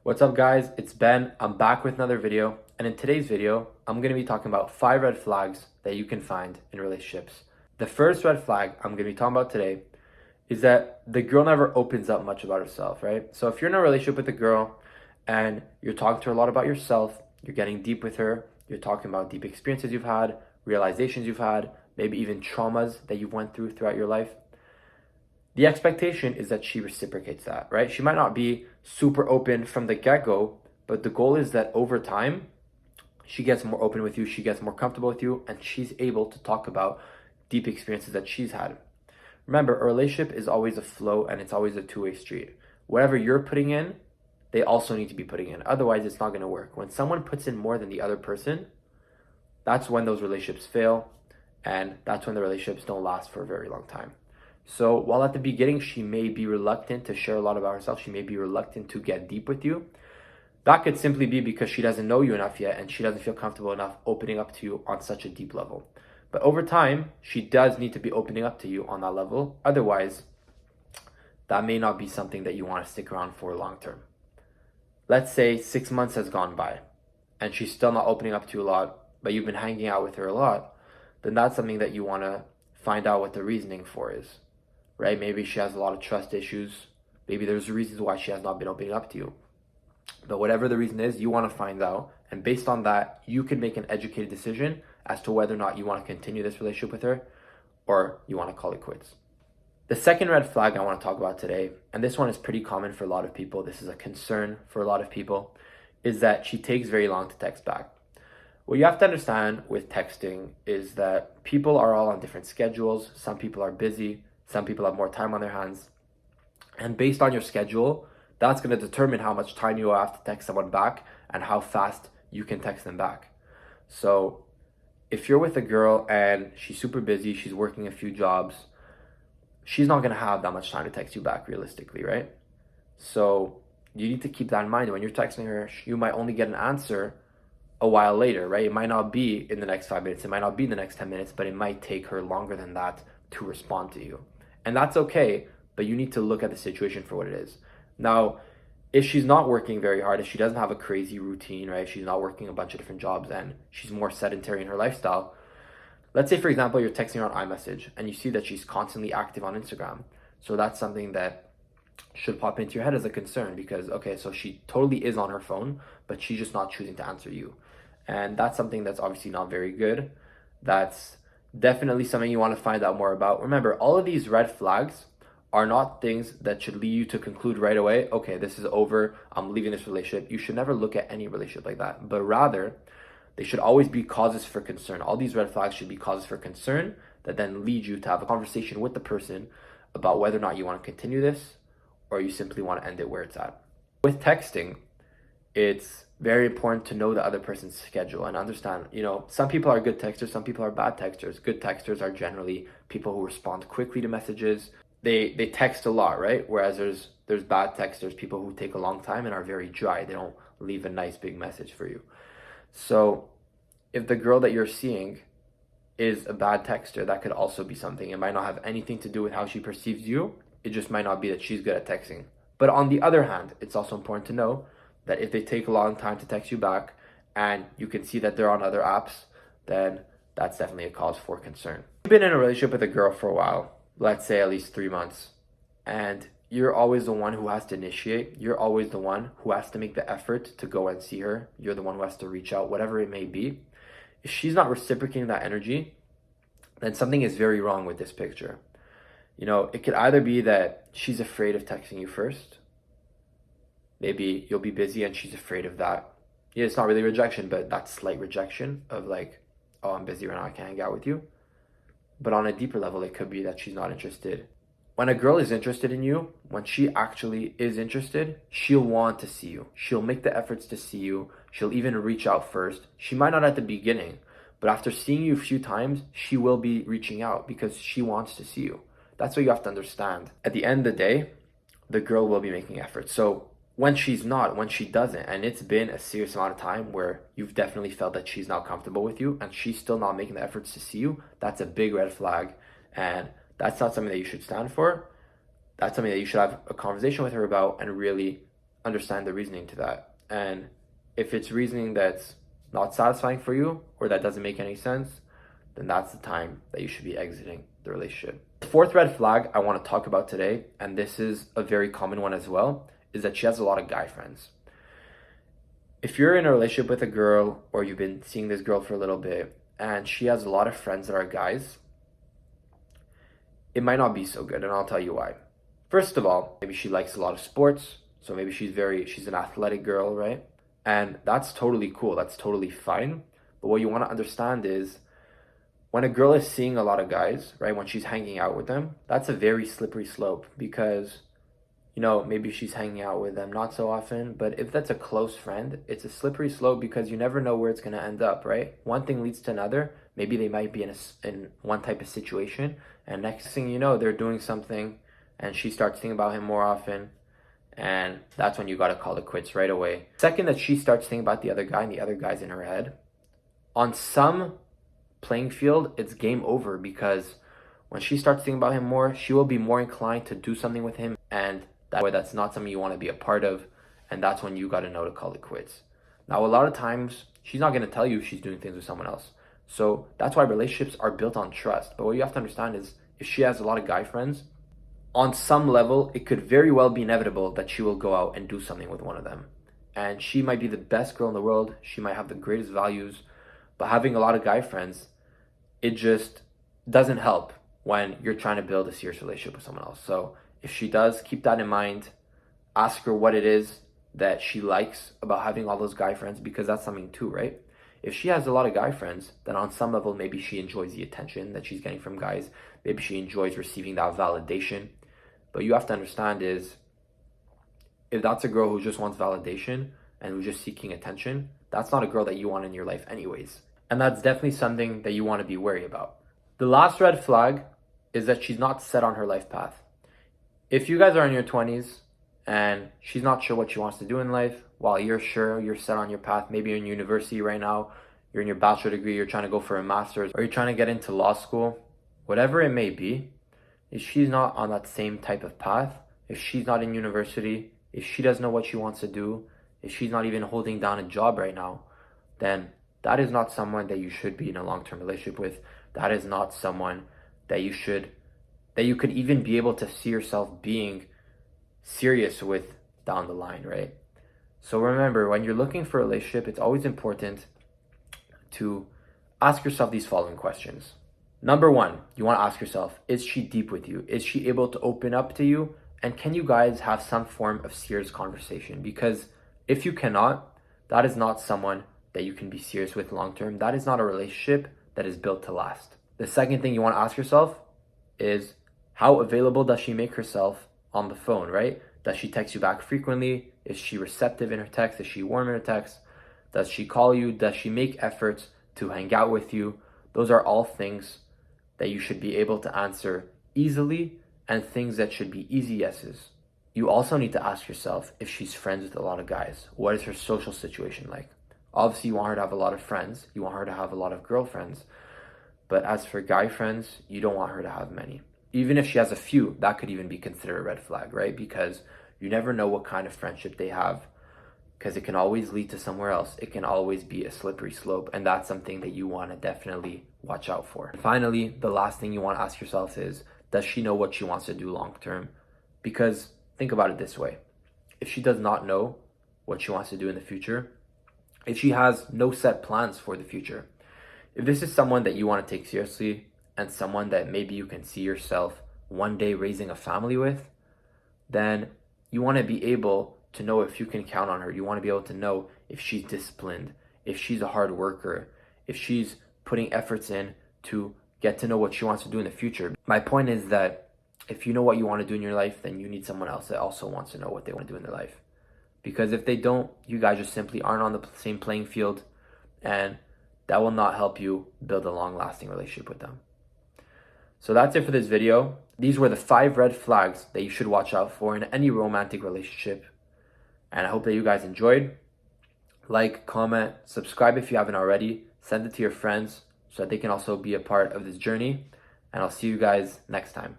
What's up guys, it's Ben. I'm back with another video, and in today's video, I'm going to be talking about 5 red flags that you can find in relationships. The first red flag I'm going to be talking about today is that the girl never opens up much about herself, right? So if you're in a relationship with a girl and you're talking to her a lot about yourself, you're getting deep with her, you're talking about deep experiences you've had, realizations you've had, maybe even traumas that you've went through throughout your life, the expectation is that she reciprocates that, right? She might not be super open from the get-go, but the goal is that over time, she gets more open with you, she gets more comfortable with you, and she's able to talk about deep experiences that she's had. Remember, a relationship is always a flow and it's always a two-way street. Whatever you're putting in, they also need to be putting in. Otherwise, it's not going to work. When someone puts in more than the other person, that's when those relationships fail, and that's when the relationships don't last for a very long time. So while at the beginning she may be reluctant to share a lot about herself, she may be reluctant to get deep with you, that could simply be because she doesn't know you enough yet and she doesn't feel comfortable enough opening up to you on such a deep level. But over time, she does need to be opening up to you on that level. Otherwise, that may not be something that you want to stick around for long term. Let's say 6 months has gone by and she's still not opening up to you a lot, but you've been hanging out with her a lot, then that's something that you want to find out what the reasoning for is. Right? Maybe she has a lot of trust issues. Maybe there's reasons why she has not been opening up to you. But whatever the reason is, you want to find out. And based on that, you can make an educated decision as to whether or not you want to continue this relationship with her or you want to call it quits. The second red flag I want to talk about today, and this one is pretty common for a lot of people, this is a concern for a lot of people, is that she takes very long to text back. What you have to understand with texting is that people are all on different schedules. Some people are busy. Some people have more time on their hands. And based on your schedule, that's going to determine how much time you have to text someone back and how fast you can text them back. So if you're with a girl and she's super busy, she's working a few jobs, she's not going to have that much time to text you back realistically, right? So you need to keep that in mind. When you're texting her, you might only get an answer a while later, right? It might not be in the next 5 minutes. It might not be in the next 10 minutes, but it might take her longer than that to respond to you. And that's okay, but you need to look at the situation for what it is. Now, if she's not working very hard, if she doesn't have a crazy routine, right? She's not working a bunch of different jobs and she's more sedentary in her lifestyle. Let's say, for example, you're texting her on iMessage and you see that she's constantly active on Instagram. So that's something that should pop into your head as a concern because, okay, so she totally is on her phone, but she's just not choosing to answer you. And that's something that's obviously not very good. That's definitely something you want to find out more about. Remember, all of these red flags are not things that should lead you to conclude right away, okay, this is over, I'm leaving this relationship. You should never look at any relationship like that, but rather they should always be causes for concern. All these red flags should be causes for concern that then lead you to have a conversation with the person about whether or not you want to continue this or you simply want to end it where it's at. With texting, it's very important to know the other person's schedule and understand, some people are good texters, some people are bad texters. Good texters are generally people who respond quickly to messages. They text a lot, right? Whereas there's bad texters, people who take a long time and are very dry. They don't leave a nice big message for you. So if the girl that you're seeing is a bad texter, that could also be something. It might not have anything to do with how she perceives you. It just might not be that she's good at texting. But on the other hand, it's also important to know that if they take a long time to text you back and you can see that they're on other apps, then that's definitely a cause for concern. You've been in a relationship with a girl for a while, let's say at least 3 months, and you're always the one who has to initiate. You're always the one who has to make the effort to go and see her. You're the one who has to reach out, whatever it may be. If she's not reciprocating that energy, then something is very wrong with this picture. It could either be that she's afraid of texting you first. Maybe you'll be busy and she's afraid of that. Yeah, it's not really rejection, but that slight rejection of like, oh, I'm busy right now, I can't hang out with you. But on a deeper level, it could be that she's not interested. When a girl is interested in you, when she actually is interested, she'll want to see you. She'll make the efforts to see you. She'll even reach out first. She might not at the beginning, but after seeing you a few times, she will be reaching out because she wants to see you. That's what you have to understand. At the end of the day, the girl will be making efforts. So when she's not, when she doesn't, and it's been a serious amount of time where you've definitely felt that she's not comfortable with you and she's still not making the efforts to see you, that's a big red flag. And that's not something that you should stand for. That's something that you should have a conversation with her about and really understand the reasoning to that. And if it's reasoning that's not satisfying for you or that doesn't make any sense, then that's the time that you should be exiting the relationship. The fourth red flag I want to talk about today, and this is a very common one as well, is that she has a lot of guy friends. If you're in a relationship with a girl or you've been seeing this girl for a little bit and she has a lot of friends that are guys, it might not be so good, and I'll tell you why. First of all, maybe she likes a lot of sports, so maybe she's an athletic girl, right? And that's totally cool, that's totally fine. But what you want to understand is when a girl is seeing a lot of guys, right, when she's hanging out with them, that's a very slippery slope because, you know, maybe she's hanging out with them not so often, but if that's a close friend, it's a slippery slope because you never know where it's going to end up, right? One thing leads to another. Maybe they might be in one type of situation, and next thing you know, they're doing something and she starts thinking about him more often, and that's when you got to call it quits right away. Second, that she starts thinking about the other guy and the other guy's in her head, on some playing field, it's game over because when she starts thinking about him more, she will be more inclined to do something with him, and that way that's not something you want to be a part of, and that's when you got to know to call it quits. Now, a lot of times, she's not going to tell you if she's doing things with someone else. So that's why relationships are built on trust. But what you have to understand is if she has a lot of guy friends, on some level, it could very well be inevitable that she will go out and do something with one of them. And she might be the best girl in the world. She might have the greatest values. But having a lot of guy friends, it just doesn't help when you're trying to build a serious relationship with someone else. So if she does, keep that in mind. Ask her what it is that she likes about having all those guy friends, because that's something too, right? If she has a lot of guy friends, then on some level, maybe she enjoys the attention that she's getting from guys. Maybe she enjoys receiving that validation. But you have to understand is, if that's a girl who just wants validation and who's just seeking attention, that's not a girl that you want in your life anyways. And that's definitely something that you want to be wary about. The last red flag is that she's not set on her life path. If you guys are in your 20s and she's not sure what she wants to do in life, while you're sure you're set on your path, maybe you're in university right now, you're in your bachelor degree, you're trying to go for a master's, or you're trying to get into law school, whatever it may be, if she's not on that same type of path, if she's not in university, if she doesn't know what she wants to do, if she's not even holding down a job right now, then that is not someone that you should be in a long-term relationship with. That is not someone that you could even be able to see yourself being serious with down the line, right? So remember, when you're looking for a relationship, it's always important to ask yourself these following questions. Number one, you want to ask yourself, is she deep with you? Is she able to open up to you? And can you guys have some form of serious conversation? Because if you cannot, that is not someone that you can be serious with long term. That is not a relationship that is built to last. The second thing you want to ask yourself is, how available does she make herself on the phone, right? Does she text you back frequently? Is she receptive in her text? Is she warm in her text? Does she call you? Does she make efforts to hang out with you? Those are all things that you should be able to answer easily, and things that should be easy yeses. You also need to ask yourself if she's friends with a lot of guys. What is her social situation like? Obviously, you want her to have a lot of friends. You want her to have a lot of girlfriends. But as for guy friends, you don't want her to have many. Even if she has a few, that could even be considered a red flag, right? Because you never know what kind of friendship they have, because it can always lead to somewhere else. It can always be a slippery slope, and that's something that you want to definitely watch out for. Finally, the last thing you want to ask yourself is, does she know what she wants to do long term? Because think about it this way. If she does not know what she wants to do in the future, if she has no set plans for the future, if this is someone that you want to take seriously and someone that maybe you can see yourself one day raising a family with, then you want to be able to know if you can count on her. You want to be able to know if she's disciplined, if she's a hard worker, if she's putting efforts in to get to know what she wants to do in the future. My point is that if you know what you want to do in your life, then you need someone else that also wants to know what they want to do in their life. Because if they don't, you guys just simply aren't on the same playing field, and that will not help you build a long-lasting relationship with them. So that's it for this video. These were the 5 red flags that you should watch out for in any romantic relationship. And I hope that you guys enjoyed. Like, comment, subscribe if you haven't already. Send it to your friends so that they can also be a part of this journey. And I'll see you guys next time.